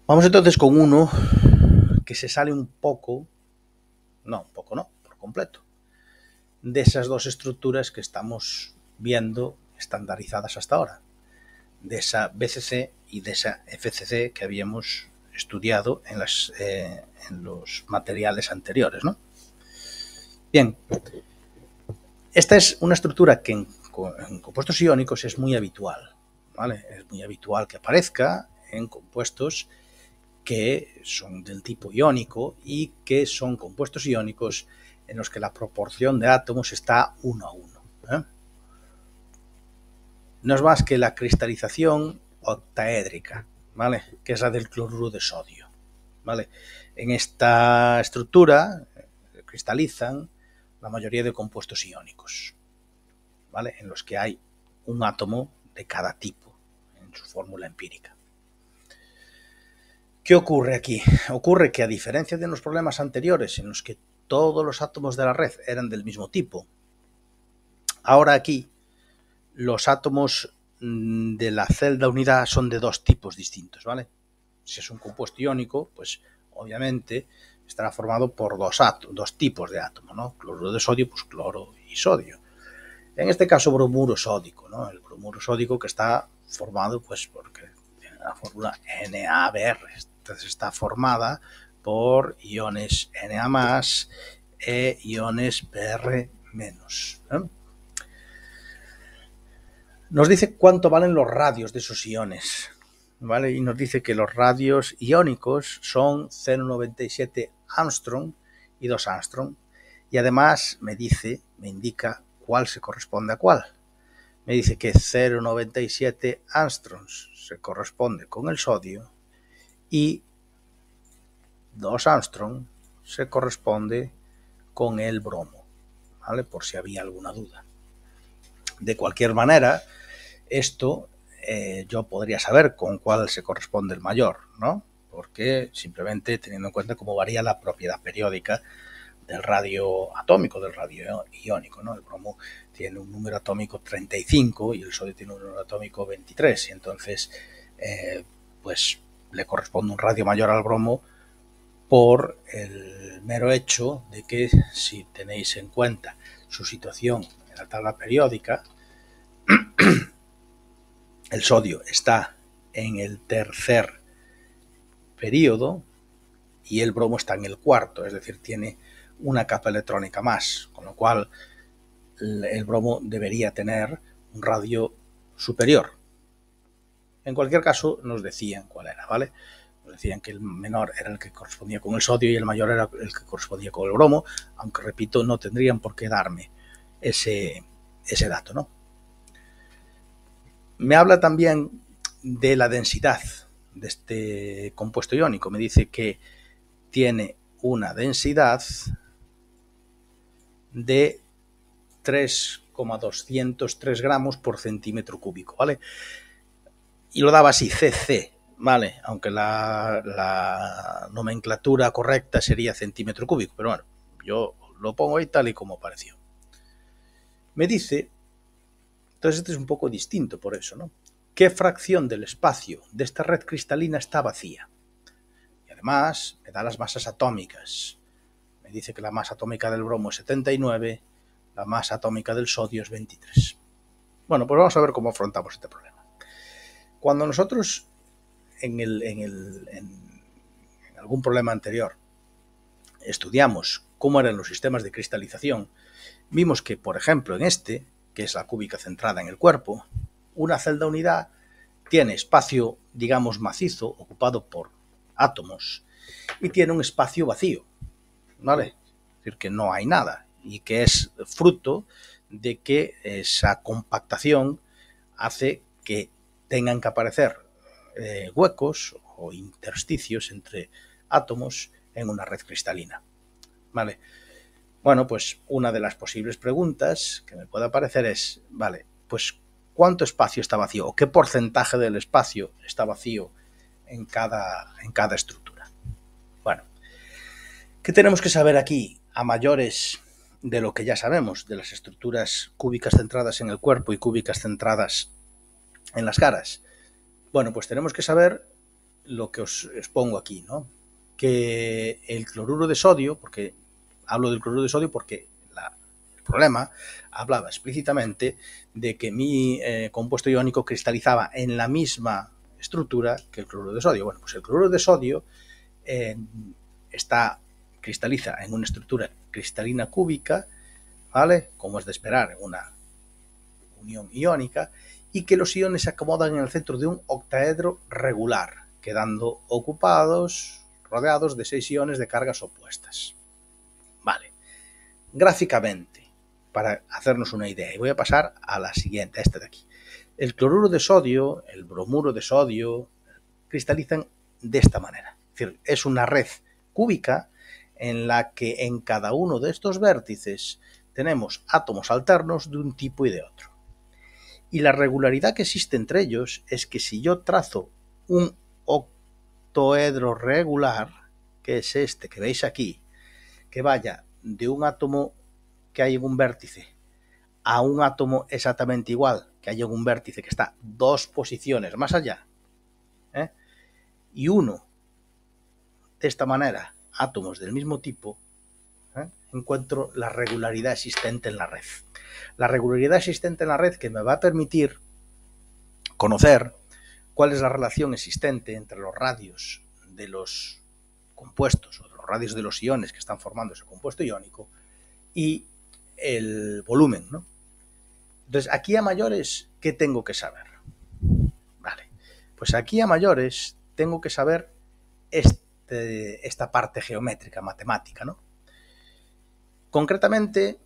Vamos entonces con uno que se sale un poco por completo, de esas dos estructuras que estamos viendo estandarizadas hasta ahora, de esa BCC y de esa FCC que habíamos estudiado en los materiales anteriores, ¿no? Bien, esta es una estructura que en compuestos iónicos es muy habitual, ¿vale? Es muy habitual que aparezca en compuestos que son del tipo iónico y que son compuestos iónicos en los que la proporción de átomos está 1 a 1. No es más que la cristalización octaédrica, ¿vale? Que es la del cloruro de sodio, ¿vale? En esta estructura cristalizan la mayoría de compuestos iónicos, ¿vale? En los que hay un átomo de cada tipo en su fórmula empírica. ¿Qué ocurre aquí? Ocurre que, a diferencia de los problemas anteriores en los que todos los átomos de la red eran del mismo tipo, ahora aquí los átomos de la celda unidad son de dos tipos distintos, ¿vale? Si es un compuesto iónico, pues obviamente estará formado por dos tipos de átomos, ¿no? Cloruro de sodio, pues cloro y sodio. En este caso, bromuro sódico, ¿no? El bromuro sódico que está formado, pues porque tiene la fórmula NaBr. Entonces está formada por iones Na+ e iones Br-. Nos dice cuánto valen los radios de esos iones, ¿vale? Y nos dice que los radios iónicos son 0,97 Armstrong y 2 Armstrong. Y además me indica cuál se corresponde a cuál. Me dice que 0,97 Armstrongs se corresponde con el sodio y 2 Armstrong se corresponde con el bromo, ¿vale? Por si había alguna duda. De cualquier manera, esto yo podría saber con cuál se corresponde el mayor, ¿no? Porque simplemente teniendo en cuenta cómo varía la propiedad periódica del radio atómico, del radio iónico, ¿no? El bromo tiene un número atómico 35 y el sodio tiene un número atómico 23, y entonces pues le corresponde un radio mayor al bromo por el mero hecho de que, si tenéis en cuenta su situación en la tabla periódica, el sodio está en el tercer período y el bromo está en el cuarto, es decir, tiene una capa electrónica más, con lo cual el bromo debería tener un radio superior. En cualquier caso, nos decían cuál era, ¿vale? Nos decían que el menor era el que correspondía con el sodio y el mayor era el que correspondía con el bromo, aunque, repito, no tendrían por qué darme ese dato, ¿no? Me habla también de la densidad de este compuesto iónico. Me dice que tiene una densidad de 3,203 gramos por centímetro cúbico, ¿vale? Y lo daba así, CC, ¿vale? Aunque la nomenclatura correcta sería centímetro cúbico, pero bueno, yo lo pongo ahí tal y como pareció. Me dice, entonces este es un poco distinto por eso, ¿no? ¿Qué fracción del espacio de esta red cristalina está vacía? Y además me da las masas atómicas. Me dice que la masa atómica del bromo es 79, la masa atómica del sodio es 23. Bueno, pues vamos a ver cómo afrontamos este problema. Cuando nosotros en algún problema anterior estudiamos cómo eran los sistemas de cristalización, vimos que, por ejemplo, en este, que es la cúbica centrada en el cuerpo, una celda unidad tiene espacio, digamos, macizo, ocupado por átomos, y tiene un espacio vacío, ¿vale? Es decir, que no hay nada, y que es fruto de que esa compactación hace que tengan que aparecer huecos o intersticios entre átomos en una red cristalina, ¿vale? Bueno, pues una de las posibles preguntas que me puede aparecer es, vale, pues ¿cuánto espacio está vacío? ¿O qué porcentaje del espacio está vacío en cada estructura? Bueno, ¿qué tenemos que saber aquí a mayores de lo que ya sabemos de las estructuras cúbicas centradas en el cuerpo y cúbicas centradas en las caras? Bueno, pues tenemos que saber lo que os expongo aquí, ¿no? Que el cloruro de sodio, porque hablo del cloruro de sodio porque el problema hablaba explícitamente de que mi compuesto iónico cristalizaba en la misma estructura que el cloruro de sodio. Bueno, pues el cloruro de sodio cristaliza en una estructura cristalina cúbica, ¿vale? Como es de esperar en una unión iónica, y que los iones se acomodan en el centro de un octaedro regular, quedando rodeados de 6 iones de cargas opuestas. Vale. Gráficamente, para hacernos una idea, y voy a pasar a la siguiente, a esta de aquí. El cloruro de sodio, el bromuro de sodio, cristalizan de esta manera. Es decir, es una red cúbica en la que en cada uno de estos vértices tenemos átomos alternos de un tipo y de otro. Y la regularidad que existe entre ellos es que si yo trazo un octoedro regular, que es este que veis aquí, que vaya de un átomo que hay en un vértice a un átomo exactamente igual que hay en un vértice que está 2 posiciones más allá, y uno de esta manera átomos del mismo tipo, encuentro la regularidad existente en la red. La regularidad existente en la red que me va a permitir conocer cuál es la relación existente entre los radios de los compuestos o los radios de los iones que están formando ese compuesto iónico y el volumen, ¿no? Entonces, aquí a mayores, ¿qué tengo que saber? Vale, pues aquí a mayores tengo que saber esta parte geométrica, matemática, ¿no? Concretamente,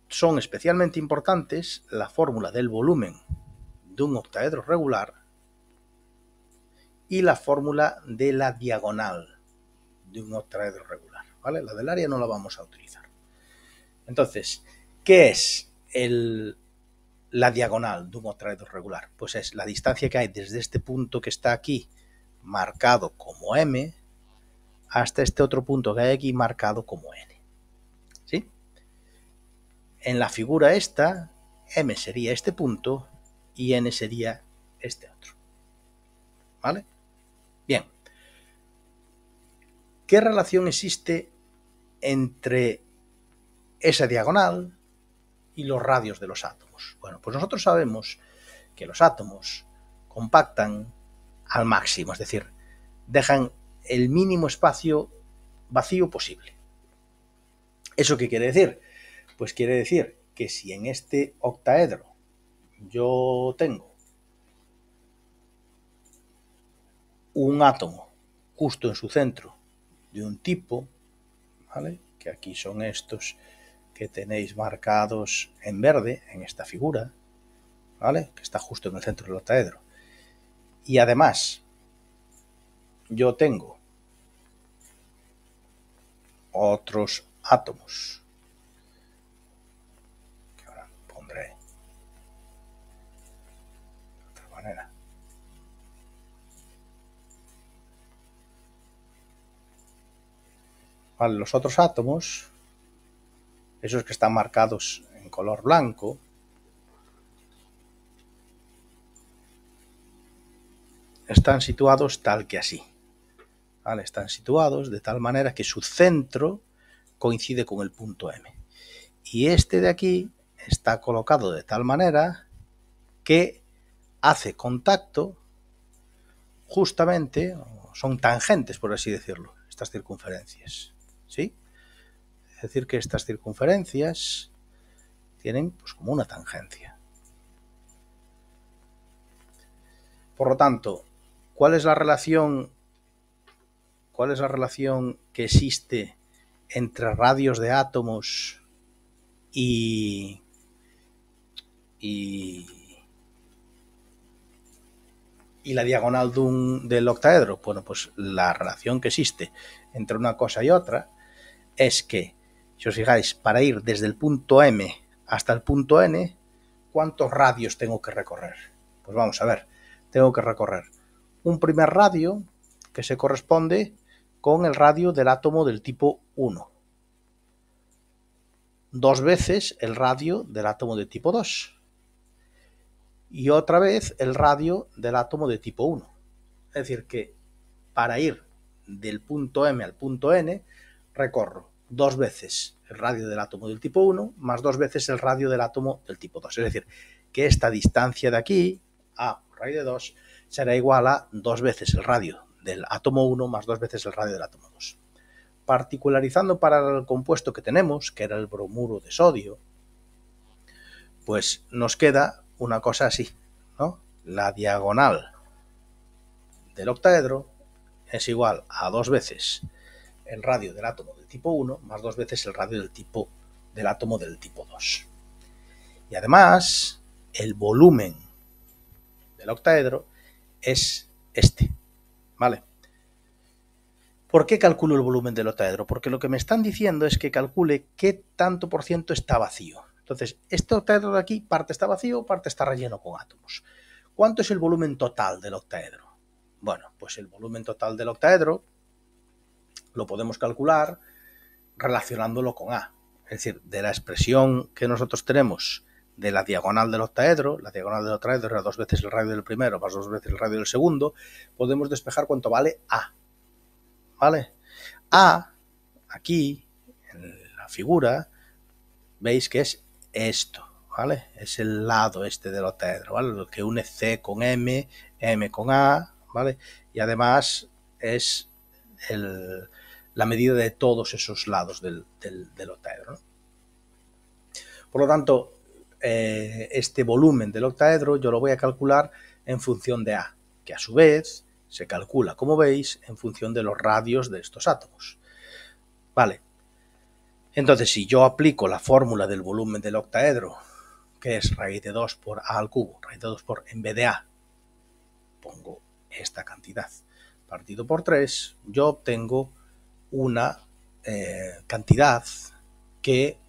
son especialmente importantes la fórmula del volumen de un octaedro regular y la fórmula de la diagonal de un octaedro regular, ¿vale? La del área no la vamos a utilizar. Entonces, ¿qué es la diagonal de un octaedro regular? Pues es la distancia que hay desde este punto que está aquí marcado como M hasta este otro punto que hay aquí marcado como N. ¿Sí? En la figura esta, M sería este punto y N sería este otro. ¿Vale? Bien. ¿Qué relación existe entre esa diagonal y los radios de los átomos? Bueno, pues nosotros sabemos que los átomos compactan al máximo, es decir, dejan el mínimo espacio vacío posible. ¿Eso qué quiere decir? Pues quiere decir que si en este octaedro yo tengo un átomo justo en su centro de un tipo, ¿vale? Que aquí son estos que tenéis marcados en verde en esta figura, ¿vale? Que está justo en el centro del octaedro. Y además yo tengo otros átomos que ahora pondré de otra manera. Vale, los otros átomos, esos que están marcados en color blanco, están situados tal que así. ¿Vale? Están situados de tal manera que su centro coincide con el punto M. Y este de aquí está colocado de tal manera que hace contacto justamente, son tangentes por así decirlo, estas circunferencias. ¿Sí? Es decir, que estas circunferencias tienen pues como una tangencia. Por lo tanto, ¿cuál es la relación que existe entre radios de átomos y la diagonal del octaedro? Bueno, pues la relación que existe entre una cosa y otra es que, si os fijáis, para ir desde el punto M hasta el punto N, ¿cuántos radios tengo que recorrer? Pues vamos a ver, tengo que recorrer un primer radio que se corresponde con el radio del átomo del tipo 1, 2 veces el radio del átomo de tipo 2 y otra vez el radio del átomo de tipo 1. Es decir, que para ir del punto M al punto N recorro 2 veces el radio del átomo del tipo 1 más 2 veces el radio del átomo del tipo 2. Es decir, que esta distancia de aquí, A por raíz de 2, será igual a 2 veces el radio del átomo 1 más 2 veces el radio del átomo 2. Particularizando para el compuesto que tenemos, que era el bromuro de sodio, pues nos queda una cosa así, ¿no? La diagonal del octaedro es igual a 2 veces el radio del átomo del tipo 1 más 2 veces el radio del átomo del tipo 2. Y además, el volumen del octaedro es este, ¿vale? ¿Por qué calculo el volumen del octaedro? Porque lo que me están diciendo es que calcule qué tanto por ciento está vacío. Entonces, este octaedro de aquí, parte está vacío, parte está relleno con átomos. ¿Cuánto es el volumen total del octaedro? Bueno, pues el volumen total del octaedro lo podemos calcular relacionándolo con A. Es decir, de la expresión que nosotros tenemos de la diagonal del octaedro, la diagonal del octaedro era 2 veces el radio del primero más 2 veces el radio del segundo, podemos despejar cuánto vale A. ¿Vale? A, aquí, en la figura, veis que es esto, ¿vale? Es el lado este del octaedro, ¿vale? Lo que une C con M, M con A, ¿vale? Y además es la medida de todos esos lados del octaedro, ¿no? Por lo tanto, este volumen del octaedro yo lo voy a calcular en función de A, que a su vez se calcula, como veis, en función de los radios de estos átomos. Vale. Entonces, si yo aplico la fórmula del volumen del octaedro, que es raíz de 2 por A al cubo, raíz de 2 por, en vez de A, pongo esta cantidad partido por 3, yo obtengo una cantidad que,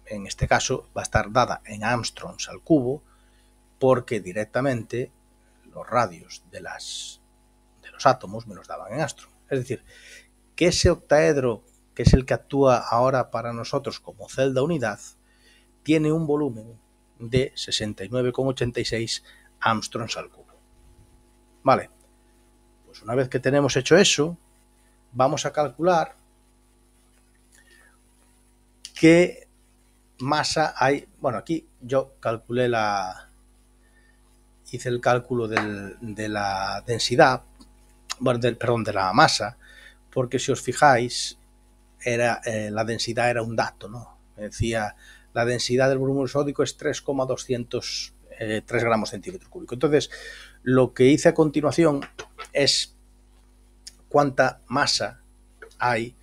en este caso, va a estar dada en Armstrongs al cubo, porque directamente los radios de los átomos me los daban en Armstrong. Es decir, que ese octaedro, que es el que actúa ahora para nosotros como celda unidad, tiene un volumen de 69,86 Armstrongs al cubo. Vale, pues una vez que tenemos hecho eso, vamos a calcular qué masa hay. Bueno, aquí yo calculé hice el cálculo de la densidad, bueno, de la masa, porque si os fijáis, la densidad era un dato, ¿no? Me decía, la densidad del bromuro sódico es 3,203 gramos centímetro cúbico. Entonces, lo que hice a continuación es cuánta masa hay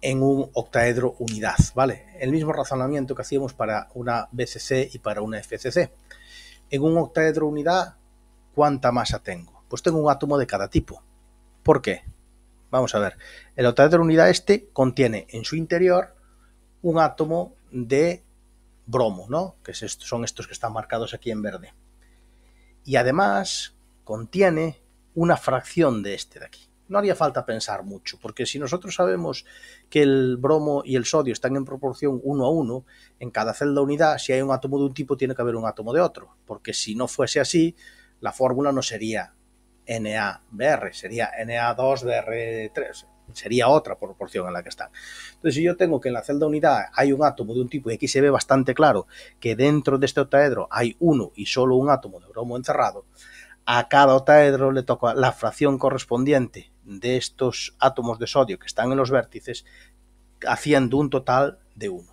en un octaedro unidad, ¿vale? El mismo razonamiento que hacíamos para una BCC y para una FCC. En un octaedro unidad, ¿cuánta masa tengo? Pues tengo un átomo de cada tipo. ¿Por qué? Vamos a ver. El octaedro unidad contiene en su interior un átomo de bromo, ¿no? Que son estos que están marcados aquí en verde. Y además contiene una fracción de este de aquí. No haría falta pensar mucho, porque si nosotros sabemos que el bromo y el sodio están en proporción 1 a 1, en cada celda unidad, si hay un átomo de un tipo, tiene que haber un átomo de otro, porque si no fuese así, la fórmula no sería NaBr, sería Na2Br3, sería otra proporción en la que están. Entonces, si yo tengo que en la celda unidad hay un átomo de un tipo, y aquí se ve bastante claro que dentro de este octaedro hay uno y solo un átomo de bromo encerrado, a cada octaedro le toca la fracción correspondiente de estos átomos de sodio que están en los vértices, haciendo un total de 1.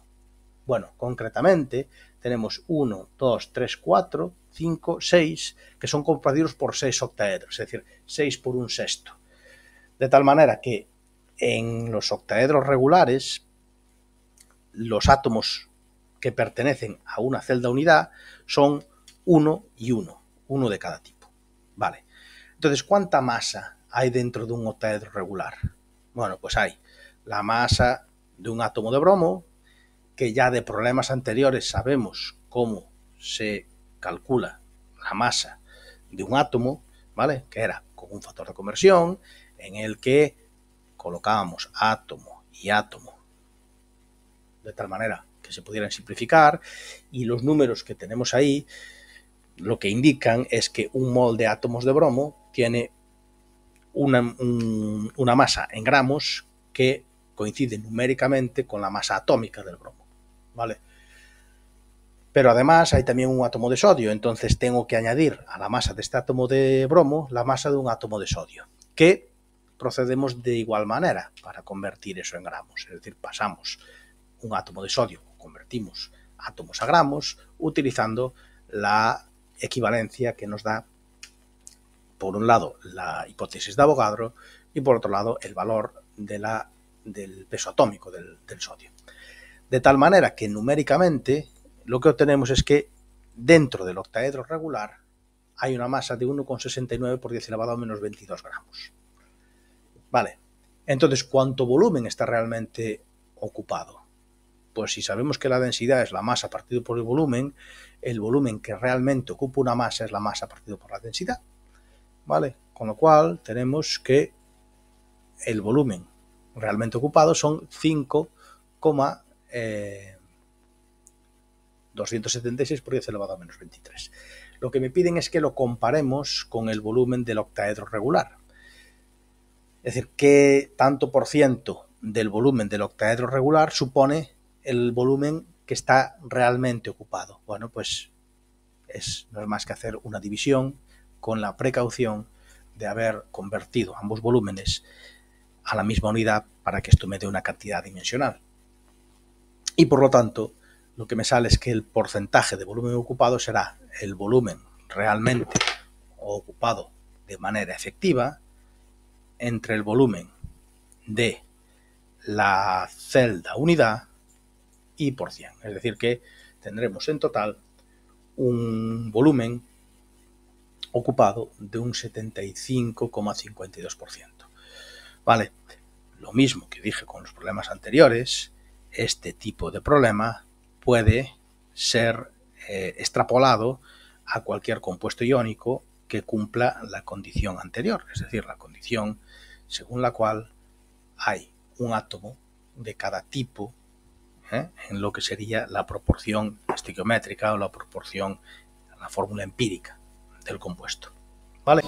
Bueno, concretamente tenemos 1, 2, 3, 4, 5, 6, que son compartidos por 6 octaedros, es decir, 6 por un sexto. De tal manera que en los octaedros regulares, los átomos que pertenecen a una celda unidad son 1 y 1, uno de cada tipo. Vale, entonces, ¿cuánta masa hay dentro de un octaedro regular? Bueno, pues hay la masa de un átomo de bromo, que ya de problemas anteriores sabemos cómo se calcula la masa de un átomo, ¿vale? Que era con un factor de conversión en el que colocábamos átomo y átomo de tal manera que se pudieran simplificar, y los números que tenemos ahí lo que indican es que un mol de átomos de bromo tiene una masa en gramos que coincide numéricamente con la masa atómica del bromo, ¿vale? Pero además hay también un átomo de sodio, entonces tengo que añadir a la masa de este átomo de bromo la masa de un átomo de sodio, que procedemos de igual manera para convertir eso en gramos, es decir, pasamos un átomo de sodio, convertimos átomos a gramos, utilizando la equivalencia que nos da, por un lado, la hipótesis de Avogadro y por otro lado, el valor del peso atómico del sodio. De tal manera que numéricamente lo que obtenemos es que dentro del octaedro regular hay una masa de 1,69 por 10 elevado a menos 22 gramos. Vale, entonces, ¿cuánto volumen está realmente ocupado? Pues si sabemos que la densidad es la masa partido por el volumen que realmente ocupa una masa es la masa partido por la densidad. ¿Vale? Con lo cual tenemos que el volumen realmente ocupado son 5,276 por 10 elevado a menos 23. Lo que me piden es que lo comparemos con el volumen del octaedro regular. Es decir, ¿qué tanto por ciento del volumen del octaedro regular supone el volumen que está realmente ocupado? Bueno, pues no es más que hacer una división con la precaución de haber convertido ambos volúmenes a la misma unidad para que esto me dé una cantidad dimensional. Y por lo tanto, lo que me sale es que el porcentaje de volumen ocupado será el volumen realmente ocupado de manera efectiva entre el volumen de la celda unidad y por 100. Es decir, que tendremos en total un volumen ocupado de un 75,52%. Vale, lo mismo que dije con los problemas anteriores, este tipo de problema puede ser extrapolado a cualquier compuesto iónico que cumpla la condición anterior, es decir, la condición según la cual hay un átomo de cada tipo en lo que sería la proporción estequiométrica o la proporción, la fórmula empírica del compuesto. ¿Vale?